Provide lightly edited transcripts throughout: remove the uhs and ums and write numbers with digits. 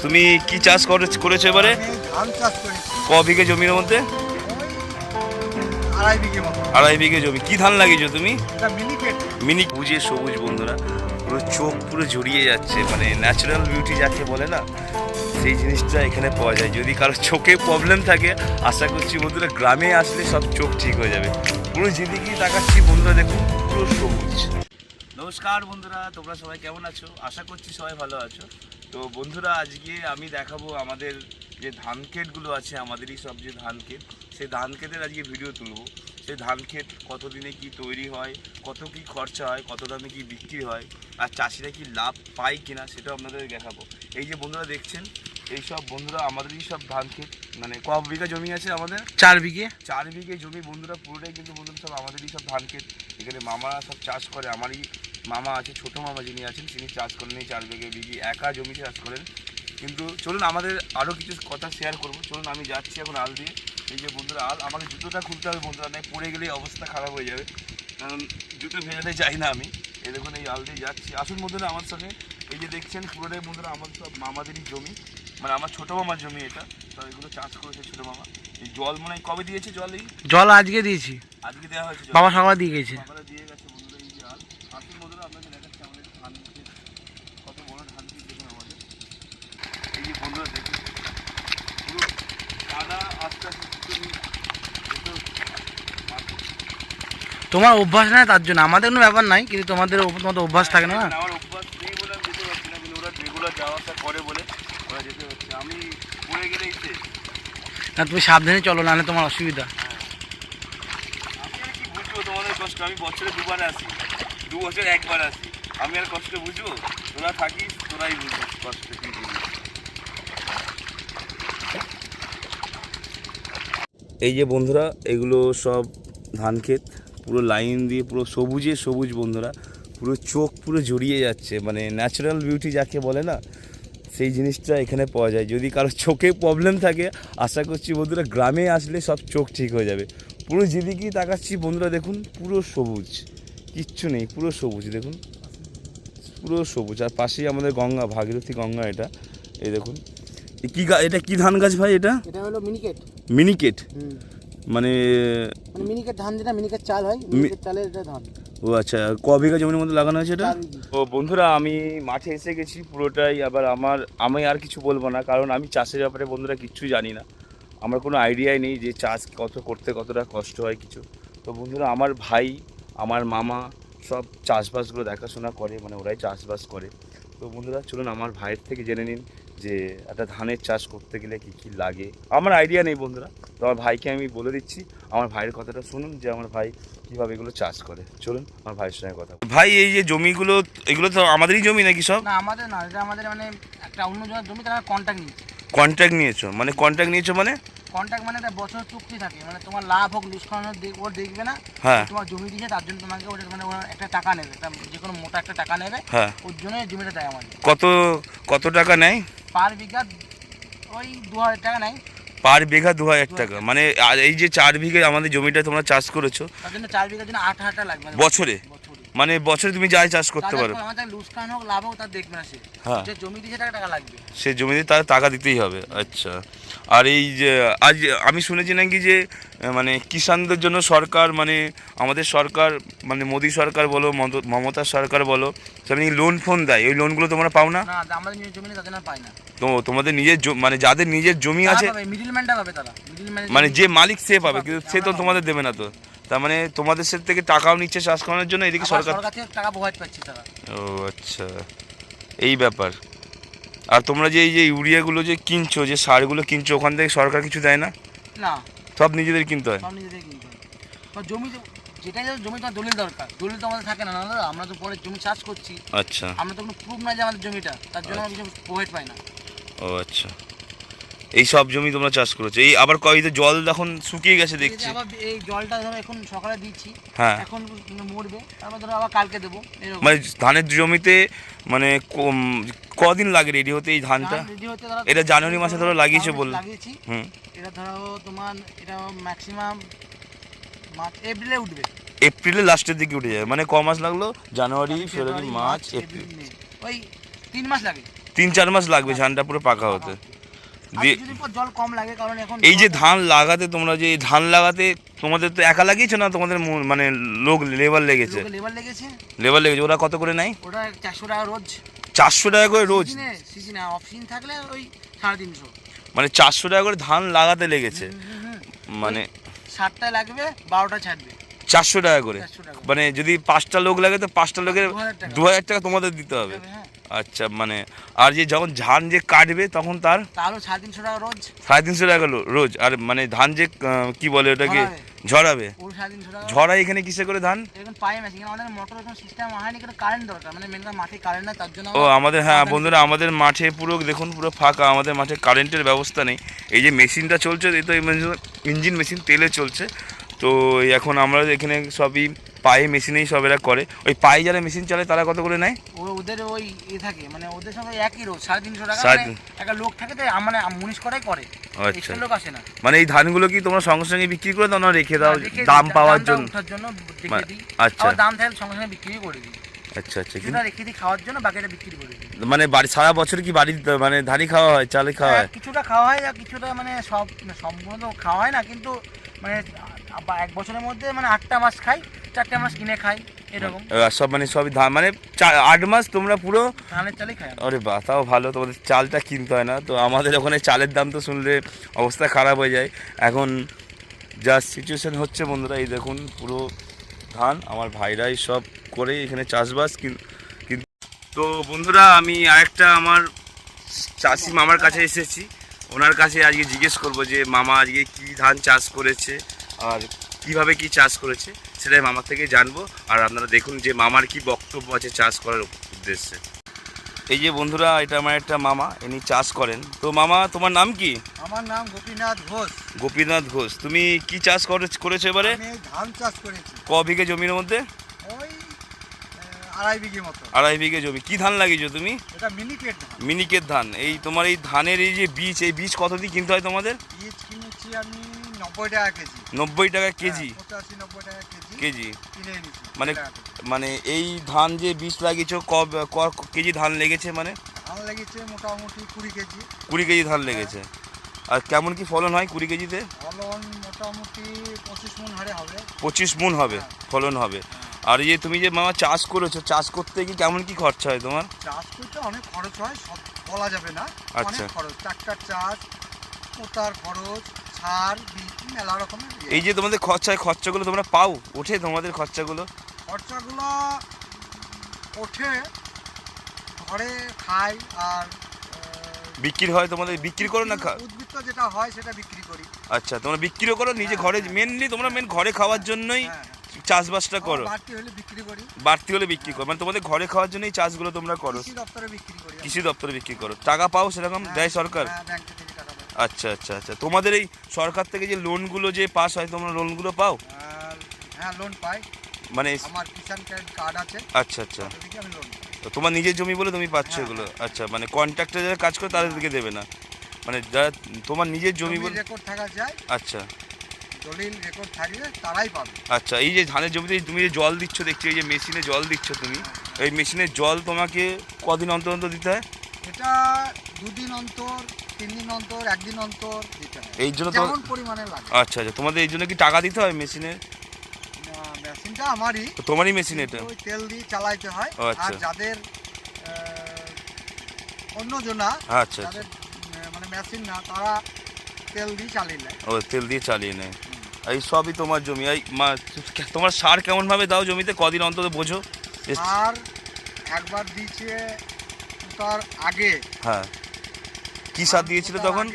তুমি কি চাষ করেছো এবারে? ধান চাষ করি। ক বিঘে জমির মধ্যে? আড়াই বিঘে মতো। আড়াই বিঘে জমি। কি ধান লাগিয়েছো তুমি? মিনিকেট। মিনি বুঝে সবুজ বন্ধুরা, পুরো চোখ পুরো জড়িয়ে যাচ্ছে, মানে ন্যাচারাল বিউটি যাকে বলে না, সেই জিনিসটা এখানে পাওয়া যায়। যদি কারো চোখে প্রবলেম থাকে, আশা করছি বন্ধুরা গ্রামে আসলে সব চোখ ঠিক হয়ে যাবে। পুরো যেদিকেই তাকাচ্ছি বন্ধুরা দেখুন পুরো সবুজ। নমস্কার বন্ধুরা, তোমরা সবাই কেমন আছো? আশা করছি সবাই ভালো আছো। তো বন্ধুরা আজকে আমি দেখাবো আমাদের যে ধান ক্ষেতগুলো আছে, আমাদেরই সব যে ধান ক্ষেত, সেই ধান ক্ষেতের আজকে ভিডিও তুলবো। সেই ধান ক্ষেত কতদিনে কি তৈরি হয়, কত কি খরচা হয়, কত দামে কি বিক্রি হয়, আর চাষিরা কি লাভ পায় কিনা সেটাও আপনাদের দেখাবো। এই যে বন্ধুরা দেখছেন, এই সব বন্ধুরা আমাদেরই সব ধান ক্ষেত। মানে ক বিঘা জমি আছে আমাদের? 4 বিঘে। 4 বিঘে জমি বন্ধুরা, পুরোটাই কিন্তু বন্ধুরা সব আমাদেরই সব ধান ক্ষেত। এখানে মামারা সব চাষ করে। আমারই মামা আছে, ছোটো মামা যিনি আছেন, তিনি চাষ করেন এই 4 বিঘে একা জমি চাষ করেন। কিন্তু চলুন আমাদের আরও কিছু কথা শেয়ার করবো। চলুন আমি যাচ্ছি এখন আল দিয়ে। এই যে বন্ধুরা আল, আমাকে জুতোটা খুলতে হবে বন্ধুরা, নয় পড়ে গেলেই অবস্থা খারাপ হয়ে যাবে, কারণ জুতো ভেজাতে চাই না আমি। এই দেখুন এই আল দিয়ে যাচ্ছি। আসুন বন্ধুরা আমার সঙ্গে। এই যে দেখছেন পুরোটাই বন্ধুরা আমার সব মামাদেরই জমি, মানে আমার ছোটো মামার জমি এটা। তো এগুলো চাষ করেছে ছোটো মামা। এই জল মনে হয় কবে দিয়েছে? জল আজকে দিয়েছি। আজকে দেওয়া হয়েছে। বাবা সকালে দিয়ে গেছে। বাবারা দিয়ে গেছে বন্ধুরা। এই যে আল, আসুন বন্ধুরা আপনাকে দেখাচ্ছি আমাদের ধান ক্ষেত, কত বড় ধান ক্ষেত দেখুন আমাদের। এই যে বন্ধুরা দেখুন পুরো কাদা, আস্তে আস্তে তোমার অভ্যাস নাই তার জন্য, আমাদের কোনো ব্যাপার নাই, কিন্তু তোমাদের অভ্যাস থাকে না। আমার অভ্যাস নেই বলে আমি যেতে পারছি না, কিন্তু ওরা রেগুলার যাওয়া আসা করে বলে ওরা যেতে হচ্ছে। আমি পড়ে গেলেই শেষ। না তুমি সাবধানে চলো, নাহলে তোমার অসুবিধা। আমি আর কি বুঝবো তোমাদের কষ্ট? আমি বছরে 2বার আসি, 2 বছরে 1বার আসি। আমি আর কষ্ট বুঝবো? তোরা থাকিস, তোরাই বুঝিস কষ্ট কি জিনিস। এই যে বন্ধুরা এগুলো সব ধান ক্ষেত, পুরো লাইন দিয়ে পুরো সবুজে সবুজ বন্ধুরা, পুরো চোখ পুরো জড়িয়ে যাচ্ছে, মানে ন্যাচারাল বিউটি যাকে বলে না, সেই জিনিসটা এখানে পাওয়া যায়। যদি কারো চোখে প্রবলেম থাকে, আশা করছি বন্ধুরা গ্রামে আসলে সব চোখ ঠিক হয়ে যাবে। পুরো যেদিকেই তাকাচ্ছি বন্ধুরা দেখুন পুরো সবুজ, কিচ্ছু নেই, পুরো সবুজ দেখুন, পুরো সবুজ। আর পাশেই আমাদের গঙ্গা, ভাগীরথী গঙ্গা এটা। এই দেখুন এটা কি ধান গাছ ভাই? এটা হলো মিনিকেট। মিনিকেট মানে মিনিকেট ধান, যেটা মিনিকেট চাল হয়, মিনিকেট চালের এটা ধান। ও আচ্ছা, ক বিঘা জমির মধ্যে লাগানো হয়েছে এটা? ও বন্ধুরা আমি মাঠে এসে গেছি পুরোটাই। আবার আমি আর কিছু বলবো না, কারণ আমি চাষের ব্যাপারে বন্ধুরা কিচ্ছুই জানি না। আমার কোনো আইডিয়াই নেই যে চাষ কতটা কষ্ট হয় কিছু। তো বন্ধুরা আমার ভাই, আমার মামা সব চাষবাসগুলো দেখাশোনা করে, মানে ওরাই চাষবাস করে। তো বন্ধুরা চলুন আমার ভাইয়ের থেকে জেনে নিন যে একটা ধানের চাষ করতে গেলে কী কী লাগে। আমার আইডিয়া নেই বন্ধুরা, তো আমার ভাইকে আমি বলে দিচ্ছি। আমার ভাইয়ের কথাটা শুনুন যে আমার ভাই কীভাবে এগুলো চাষ করে। চলুন আমার ভাইয়ের সঙ্গে কথা। ভাই এই যে জমিগুলো, এগুলো তো আমাদেরই জমি নাকি সব? না আমাদের না, এটা আমাদের মানে একটা অন্য জনের জমি, তারা কন্ট্রাক্ট নিয়েছে। কন্ট্রাক্ট নিয়েছো মানে? কন্ট্রাক্ট নিয়েছো মানে? কন্ট্রাক্ট মানে একটা বছর চুক্তি থাকে, মানে তোমার লাভ হোক লোকসান হোক ওর দেখবে না। হ্যাঁ। তোমার জমি দিয়েছে তার জন্য তোমাকে ওটা মানে ওরা একটা টাকা নেবে, যে কোনো মোটা একটা টাকা নেবে। হ্যাঁ। ওর জন্য জমিটা দেয় আমাদের। কত টাকা নেয়? পার বিঘা ওই 2000 টাকা নেয়। পার বিঘা 2000 টাকা? মানে আর এই যে 4 বিঘে আমাদের জমিটা তোমরা চাষ করেছো, তার জন্য 4 বিঘার জন্য 8,000 টাকা লাগবে বছরে? মানে বছরে তুমি যাই চাষ করতে পারো? আমাদের লোকসান হোক লাভ হোক তার দেখবে না সে। হ্যাঁ। যে জমি দিয়েছে টাকা লাগবে, সে জমিতে তার টাকা দিতেই হবে। আচ্ছা। আর এই যে আজ আমি শুনেছি নাকি যে মানে কিষানদের জন্য সরকার, মানে আমাদের সরকার, মানে মোদী সরকার বলো, মমতা সরকার বলো, সেখানে লোন ফোন দেয়। ওই লোনগুলো তোমরা পাও না? না আমাদের নিজের জমি তাদের না পায় না। তো তোমাদের নিজের মানে যাদের নিজের জমি আছে, মিডলম্যানটা পাবে তারা, মানে যে মালিক সে পাবে, কিন্তু সে তো তোমাদের দেবে না। তো তার মানে তোমাদের সে থেকে টাকাও নিচ্ছে চাষ করানোর জন্য, এদিকে সরকার থেকে টাকা প্রোভাইড পাচ্ছে তারা। ও আচ্ছা, এই ব্যাপার। আর তোমরা যে এই যে ইউরিয়াগুলো যে কিনছো, যে সারগুলো কিনছো, ওখান থেকে সরকার কিছু দেয় না? না, সব নিজেদের কিনতে হয়। সব নিজেদের কিনতে হয়। জমি যেটাই জমি তো দলিল দরকার, দলিল তো আমাদের থাকে না। না আমরা তো পরে জমি চাষ করছি। আচ্ছা। আমরা তো কোনো প্রুফ না যে আমাদের জমিটা, তার জন্য আমরা কিছু প্রোভাইড পাই না। ও আচ্ছা, এই সব জমি তোমরা চাষ করেছো। এই আবার কয়তে জল এখন শুকিয়ে গেছে দেখছি। আবার এই জলটা ধরো এখন সকালে দিচ্ছি, হ্যাঁ, এখন মরবে, তারপর ধরো আবার কালকে দেবো। মানে ধানের জমিতে মানে কদিন লাগে রেডি হতে এই ধানটা? এটা জানুয়ারি মাসে ধরো লাগিয়েছে বললো। লাগিয়েছি। এটা ধরো তোমার এটা ম্যাক্সিমাম এপ্রিলে উঠবে। এপ্রিলের লাস্টের দিকে উঠে যাবে, মানে ক মাস লাগলো? জানুয়ারি, ফেব্রুয়ারি, মার্চ, এপ্রিল, ওই 3 মাস লাগে। 3-4 মাস লাগবে ধানটা পুরো পাকা হতে। আর দিয়ে কিছুদিন পর জল কম লাগে, কারণ এখন এই যে ধান লাগাতে তোমরা যে এই ধান লাগাতে তোমাদের তো একা লাগিয়েছো না, তোমাদের মানে লোক লেবার লেগেছে? লেবার লেগেছে। লেবার লেগেছে, ওরা কত করে নেয়? ওটা 400 টাকা রোজ। 400 টাকা করে রোজ? সিজনে অফ সিজন থাকলে ওই 350। মানে 400 টাকা করে ধান লাগাতে লেগেছে, মানে 7টায় লাগবে, 12টা ছাড়বে। 400 টাকা করে? 400 টাকা। মানে যদি 5টা লোক লাগে তো 5টা লোকের 2000 টাকা তোমাদের দিতে হবে? হ্যাঁ, আচ্ছা, মানে আর যে যখন ধান যে কাটবে তখন তার তাহলে 350 টাকা রোজ। 350 টাকা রোজ। আর মানে ধান যে কি বলে ওটাকে ঝরাবে, ওর 350 টাকা। ঝরাই এখানে কিসে করে ধান? এখন পাইপ আছে, এখানে আমাদের মোটর কোনো সিস্টেম হয়নি, কিন্তু কারেন্ট দরকার, মানে মেন কথা মাঠে কারেন্ট না, তার জন্য ও আমাদের, হ্যাঁ বন্ধুরা, আমাদের মাঠে পুরো দেখুন পুরো ফাঁকা, আমাদের মাঠে কারেন্টের ব্যবস্থা নেই। এই যে মেশিনটা চলছে, এই তো ইঞ্জিন মেশিন তেলে চলছে। তো এখন আমরা এখানে সবই পায়ে মেশিনেই সব এরা করে। ওই পায়ে যারা মেশিন চালায় তারা কত করে নেয়? ওদের ওই থাকে, মানে ওদের সঙ্গে একই রোজ 350 টাকা। সাড়ে মানে একটা লোক থাকে, তো মানে মুনিশ করাই করে, আচ্ছা, এক্সট্রা লোক আসে না। মানে এই ধানগুলো কি তোমরা সঙ্গে সঙ্গে বিক্রি করে দাও না রেখে দাও রেখে দাম দিই, পাওয়ার দামটা জন্য? ওঠার জন্য রেখে দিই। আচ্ছা আবার দাম থাকলে সঙ্গে সঙ্গে বিক্রি করে দিই। আচ্ছা আচ্ছা। কিছুটা রেখে দিই খাওয়ার জন্য, বাকিটা বিক্রি করে দিই। মানে বাড়ি সারা বছর কি বাড়ি মানে ধানই খাওয়া হয়, চালে খাওয়া হয়? কিছুটা খাওয়া হয়, আর কিছুটা মানে সম্পূর্ণ তো খাওয়া হয় না, কিন্তু মানে 1 বছরের মধ্যে মানে 8টা মাস খাই, 4টা মাস কিনে খাই, এরকম। সব মানে সবই ধান, মানে 8 মাস তোমরা পুরো ধানের চালই খাই। আরে বাহ, তাও ভালো, তোমাদের চালটা কিনতে হয় না। তো আমাদের ওখানে চালের দাম তো শুনলে অবস্থা খারাপ হয়ে যায়। এখন যা সিচুয়েশন হচ্ছে বন্ধুরা, এই দেখুন পুরো ধান আমার ভাইরাই সব করে এখানে চাষবাস। কিন্তু তো বন্ধুরা, আমি আরেকটা আমার চাষি মামার কাছে এসেছি, ওনার কাছে আজকে জিজ্ঞেস করব যে মামা আজকে কি ধান চাষ করেছে আর কিভাবে কি চাষ করেছে, সেটাই মামার থেকে জানবো। আর আপনারা দেখুন যে মামার কি বক্তব্য আছে চাষ করার উদ্দেশ্যে। এই যে বন্ধুরা, এটা আমার একটা মামা, ইনি চাষ করেন। তো মামা, তোমার নাম কি? আমার নাম গোপীনাথ ঘোষ। গোপীনাথ ঘোষ। তুমি কি চাষ করেছো এবারে? আমি ধান চাষ করেছি ক বিঘে জমির মধ্যে? ওই 2.5 বিঘে মতো। 2.5 বিঘে জমি। কি ধান লাগিয়েছো তুমি? এটা মিনিকেট ধান। মিনিকেট ধান। এই তোমার এই ধানের এই যে বীজ, এই বীজ কত দিয়ে কিনতে হয় তোমাদের? বীজ কিনেছি আমি 90 টাকা কেজি। 90 টাকা কেজি? 85-90 টাকা কেজি কেজি কিনে এনেছি। মানে 90 টাকা কেজি। মানে এই ধান যে বীজ লাগিয়েছো ক কেজি ধান লেগেছে? মানে ধান লেগেছে মোটামুটি 20 কেজি। 20 কেজি ধান লেগেছে। আর কেমন কি ফলন হয় 20 কেজিতে? ফলন মোটামুটি 25 মণ হারে হবে। 25 মণ হবে ফলন হবে। আর এই যে তুমি যে মামা চাষ করেছো, চাষ করতে কি কেমন কি খরচা হয় তোমার? চাষ করতে অনেক খরচ হয়, সব বলা যাবে না। আচ্ছা। অনেক খরচ, ট্রাক্টর চাষ, পোতার খরচ, সার, বীজ, মেলা রকমের এই যে তোমাদের খরচাগুলো তোমরা পাও, ওঠে তোমাদের খরচাগুলো? খরচাগুলো ওঠে, ঘরে খাই আর বিক্রি হয় তোমাদের? বিক্রি করো না? উদ্বৃত্ত যেটা হয় সেটা বিক্রি করি। আচ্ছা, তোমরা বিক্রিও করো নিজে ঘরে? মেনলি তোমরা ঘরে খাওয়ার জন্যই হ্যাঁ, চাষবাসটা করো? বাড়তি হলে বিক্রি করি। বাড়তি হলে বিক্রি করো, মানে তোমাদের ঘরে খাওয়ার জন্যই চাষগুলো তোমরা করো? কৃষি দপ্তরে বিক্রি করি। কৃষি দপ্তরে বিক্রি করো। টাকা পাও সেরকম দেয় সরকার? হ্যাঁ, ব্যাংক থেকে টাকা দেয়। আচ্ছা আচ্ছা আচ্ছা। তোমাদের এই সরকার থেকে যে লোনগুলো যে পাস হয়, তোমরা লোনগুলো পাও? হ্যাঁ, লোন পাই। মানে আমার কিষাণ ক্রেডিট কার্ড আছে। আচ্ছা আচ্ছা। ওদিকে আমি লোন পাই। তো তোমার নিজের জমি বলে তুমি পাচ্ছ হ্যাঁ, এগুলো? আচ্ছা, মানে কন্ট্রাক্টর যারা কাজ করে তাদেরকে দেবে না, মানে যারা তোমার নিজের জমি বলে? রেকর্ড থাকা যায়, আচ্ছা দলিল রেকর্ড থাকলে তারাই পাবে। আচ্ছা। এই যে ধানের জমিতে তুমি যে জল দিচ্ছ দেখছি, এই যে মেশিনে জল দিচ্ছ তুমি, এই মেশিনের জল তোমাকে কদিন অন্তর অন্তর দিতে হয়? এটা 2 দিন অন্তর, 3 দিন অন্তর, 1 দিন অন্তর দিতে হয়, এই জন্য যেমন পরিমাণে লাগে। আচ্ছা আচ্ছা। তোমাদের এই জন্য কি টাকা দিতে হয় মেশিনে? মেশিনটা আমারই। তোমারই মেশিন এটা? ওই তেল দিয়ে চালাইতে হয়। ও, আচ্ছা। আর যাদের অন্যজনা, আচ্ছা আচ্ছা। যাদের মানে মেশিন না, তারা তেল দিয়ে চালিয়ে নেয়। ও, তেল দিয়ে চালিয়ে নেয়। এই সবই তোমার জমি। এই তোমার সার কেমনভাবে দাও জমিতে, কদিন অন্তত বোঝো? আর একবার দিয়েছে তার আগে। হ্যাঁ, কি সার দিয়েছিল তখন?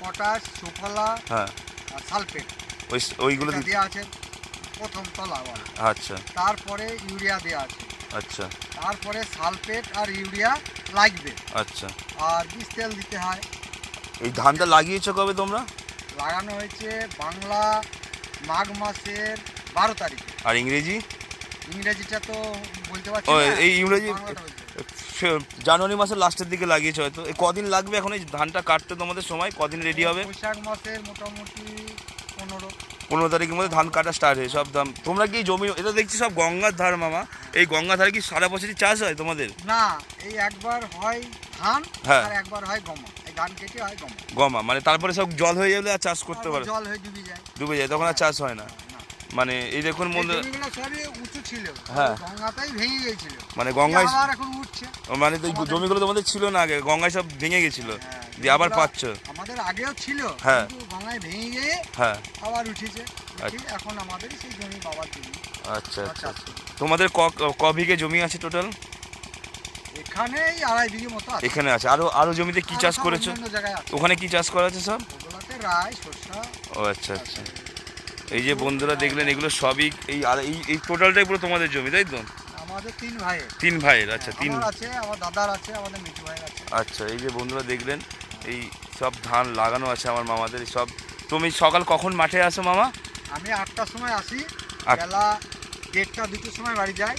পটাশ, সুফলা, হ্যাঁ, আর সালফেট ওইগুলো দেওয়া আছে প্রথম তলা। আচ্ছা তারপরে ইউরিয়া দেওয়া আছে। আচ্ছা তারপরে সালফেট আর ইউরিয়া লাগবে। আচ্ছা। আর বীজ তেল দিতে হয়। এই ধানটা লাগিয়েছো কবে তোমরা? লাগানো হয়েছে বাংলা মাঘ মাসের 12 তারিখে। আর ইংরেজি? ইংরেজিটা তো বলতে পারছি ও, না। এই ইংরেজি বাংলাটা বলতে পারছি। জানুয়ারি মাসের লাস্টের দিকে লাগিয়েছো হয়তো। এই কদিন লাগবে এখন এই ধানটা কাটতে তোমাদের সময়? কদিন রেডি হবে? বৈশাখ মাসের মোটামুটি 15 তারিখের মধ্যে ধান কাটা স্টার্ট হয় সব ধান। তোমরা কি জমি, এটা দেখছি সব গঙ্গার ধার মামা, এই গঙ্গার ধারে কি সারা বছরই চাষ হয় তোমাদের? না, এই একবার হয় ধান হ্যাঁ। আর একবার হয় গম। এই ধান কেটে হয় গম। গমা মানে তারপরে সব জল হয়ে গেলে আর চাষ করতে পারে, জল হয়ে ডুবে যায়। ডুবে যায়, তখন আর চাষ হয় না। না। মানে এই দেখুন এই বন্ধু, জমিগুলো সবই উঁচু ছিল, হ্যাঁ। গঙ্গাতেই ভেঙে গিয়েছিল, মানে গঙ্গায়, আবার এখন উঠছে। মানে তো এই জমিগুলো তোমাদের ছিল না আগে, গঙ্গায় সব ভেঙে গেছিল, হ্যাঁ, দিয়ে আবার জমিগুলো পাচ্ছ? আমাদের আগেও ছিল, হ্যাঁ। কিন্তু গঙ্গায় ভেঙে গিয়ে হ্যাঁ, আবার উঠেছে। উঠে এখন আমাদের সেই জমি বাবার জমি। আচ্ছা আবার আচ্ছা। চাষ করি। তোমাদের ক বিঘে জমি আছে টোটাল? এখানেই 2.5 বিঘে মতো আছে। এখানে আছে, আরো জমিতে কি আর চাষ সব করেছো? অন্যান্য জায়গায় আছে। ওখানে কি চাষ করা আছে সব? ওগুলোতে রাই, সরষা। ও আচ্ছা আচ্ছা। এই যে বন্ধুরা দেখলেন, এগুলো সবই এই টোটালটাই পুরো তোমাদের জমি, তাই তো? আমাদের 3 ভাইয়ের। 3 ভাইয়ের, আচ্ছা 3। আমার আছে, আমার দাদার আছে, আমাদের মিঠু ভাইয়ের আছে। আচ্ছা, এই যে বন্ধুরা দেখলেন, এই সব ধান লাগানো আছে আমার মামাদের সব। তুমি সকাল কখন মাঠে আসো মামা? আমি 8টার সময় আসি, আট- বেলা 1টা 2টোর সময় বাড়ি যাই,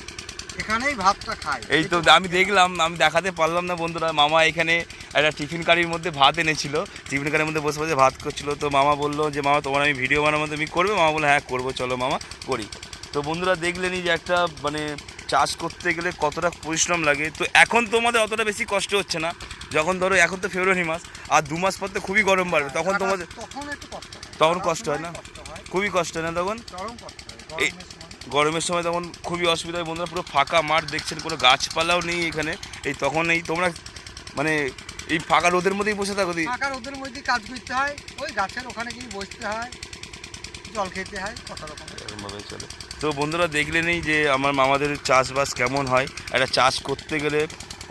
এখানেই ভাতটা খাই। এই তো আমি দেখলাম, আমি দেখাতে পারলাম না বন্ধুরা, মামা এখানে একটা টিফিন কারির মধ্যে ভাত এনেছিল, টিফিন কারির মধ্যে বসে বসে ভাত করছিল। তো মামা বললো যে মামা তোমার আমি ভিডিও বানাবো, তুমি করবে? মামা বললো হ্যাঁ করবো, চলো মামা করি। তো বন্ধুরা দেখলেনই যে একটা মানে চাষ করতে গেলে কতটা পরিশ্রম লাগে। তো এখন তোমাদের অতটা বেশি কষ্ট হচ্ছে না, যখন ধরো এখন তো ফেব্রুয়ারি মাস, আর 2 মাস পর তো খুবই গরম বাড়বে, তখন তোমাদের তখন একটু কষ্ট হয়। তখন কষ্ট হয় না? কষ্ট হয়, খুবই কষ্ট হয় না তখন? চরম কষ্ট হয় এই- গরমের সময়। গরমের সময় তখন খুবই অসুবিধা হয় বন্ধুরা, পুরো ফাঁকা মাঠ দেখছেন, কোনো গাছপালাও নেই এখানে। এই তখন এই তোমরা মানে এই ফাঁকা রোদের মধ্যেই বসে থাকো? ফাঁকা রোদের মধ্যে কাজ করতে হয়, ওই গাছের ওখানে গিয়ে বসতে হয়, জল খেতে হয়, কত রকমের। এরকমভাবে চলে। তো বন্ধুরা দেখলেনই যে আমার মামাদের চাষবাস কেমন হয়। একটা চাষ করতে গেলে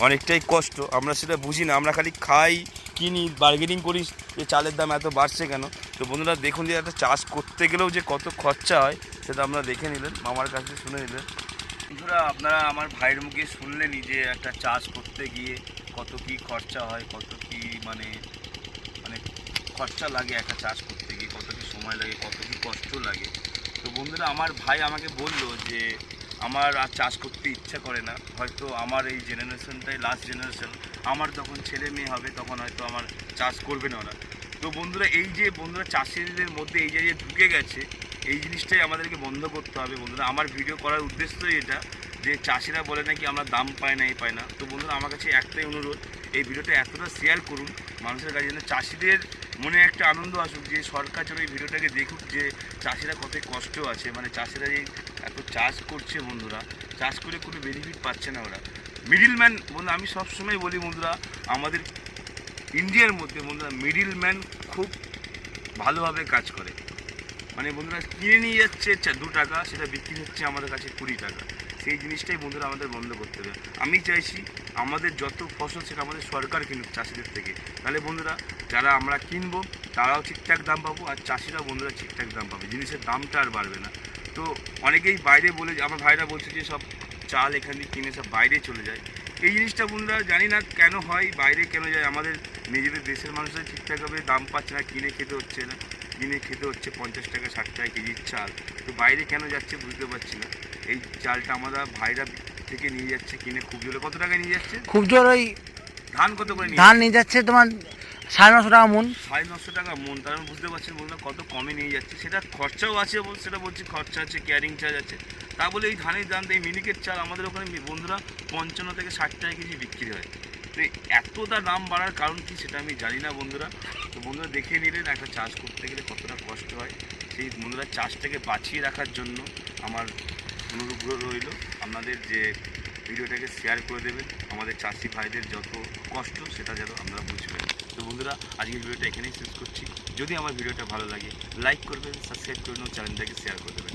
অনেকটাই কষ্ট, আমরা সেটা বুঝি না, আমরা খালি খাই, কিনি, বার্গেনিং করি যে চালের দাম এত বাড়ছে কেন। তো বন্ধুরা দেখুন যে একটা চাষ করতে গেলেও যে কত খরচা হয় সেটা আমরা দেখে নিলেন, মামার কাছে শুনে নিলেন। বন্ধুরা আপনারা আমার ভাইয়ের মুখে শুনলেনই যে একটা চাষ করতে গিয়ে কত কি খরচা হয়, কত কি মানে মানে খরচা লাগে একটা চাষ করতে গিয়ে, কত কি সময় লাগে, কত কি কষ্ট লাগে। তো বন্ধুরা আমার ভাই আমাকে বললো যে আমার আর চাষ করতে ইচ্ছা করে না, হয়তো আমার এই জেনারেশনটাই লাস্ট জেনারেশন, আমার যখন ছেলে মেয়ে হবে তখন হয়তো আমার চাষ করবে না ওরা। তো বন্ধুরা এই যে বন্ধুরা চাষিদের মধ্যে এই যে ঢুকে গেছে, এই জিনিসটাই আমাদেরকে বন্ধ করতে হবে বন্ধুরা। আমার ভিডিও করার উদ্দেশ্যই এটা, যে চাষিরা বলে নাকি আমরা দাম পাই না, এই পাই না। তো বন্ধুরা আমার কাছে একটাই অনুরোধ, এই ভিডিওটা এতটা শেয়ার করুন মানুষের কাছে, যেন চাষিদের মনে একটা আনন্দ আসুক, যে সরকার যেন এই ভিডিওটাকে দেখুক যে চাষিরা কত কষ্ট আছে, মানে চাষিরা যে এত চাষ করছে বন্ধুরা, চাষ করে কোনো বেনিফিট পাচ্ছে না ওরা। মিডিলম্যান বন্ধু, আমি সবসময় বলি বন্ধুরা, আমাদের ইন্ডিয়ার মধ্যে বন্ধুরা মিডিলম্যান খুব ভালোভাবে কাজ করে। মানে বন্ধুরা কিনে নিয়ে যাচ্ছে 2 টাকা, সেটা বিক্রি হচ্ছে আমাদের কাছে 20 টাকা। সেই জিনিসটাই বন্ধুরা আমাদের বন্ধ করতে হবে। আমি চাইছি আমাদের যত ফসল সেটা আমাদের সরকার কিনুক চাষিদের থেকে, তাহলে বন্ধুরা যারা আমরা কিনবো তারাও ঠিকঠাক দাম পাবো, আর চাষিরা বন্ধুরা ঠিকঠাক দাম পাবে, জিনিসের দামটা আর বাড়বে না। তো অনেকেই বাইরে বলে, আমার ভাইরা বলছে যে সব চাল এখানে কিনে সব বাইরে চলে যায়। এই জিনিসটা বন্ধুরা জানি না কেন হয়, বাইরে কেন যায়, আমাদের নিজেদের দেশের মানুষরা ঠিকঠাকভাবে দাম পাচ্ছে না, কিনে খেতে হচ্ছে 50 টাকা 60 টাকা কেজির চাল। তো বাইরে কেন যাচ্ছে বুঝতে পারছি না। এই চালটা আমরা ভাইরা থেকে নিয়ে যাচ্ছে কিনে, খুব জোরে কত টাকা নিয়ে যাচ্ছে? খুব জোর ওই ধান কত করে নিয়ে ধান নিয়ে যাচ্ছে তোমার 950 টাকা মন। 950 টাকা মন, তার মানে বুঝতে পারছেন বন্ধুরা কত কমে নিয়ে যাচ্ছে। সেটা খরচাও আছে, সেটা বলছি খরচা আছে, ক্যারিং চার্জ আছে। তা বলে এই ধানের দাম, এই মিনিকেট চাল আমাদের ওখানে বন্ধুরা 55 থেকে 60 টাকা কেজি বিক্রি হয়। তো এতটা দাম বাড়ার কারণ কি সেটা আমি জানি না বন্ধুরা। তো বন্ধুরা দেখে নিলেন একটা চাষ করতে গেলে কতটা কষ্ট হয়, সেই বন্ধুরা চাষটাকে বাঁচিয়ে রাখার জন্য আমার অনুরোধ রইল আপনাদের যে ভিডিওটাকে শেয়ার করে দেবেন, আমাদের চাষি ভাইদের যত কষ্ট সেটা যেন আমরা বুঝবেন। তো বন্ধুরা আজকের ভিডিওটা এখানেই শেষ করছি। যদি আমার ভিডিওটা ভালো লাগে লাইক করবেন, সাবস্ক্রাইব করবেন ও চ্যানেলটাকে শেয়ার করে দেবেন।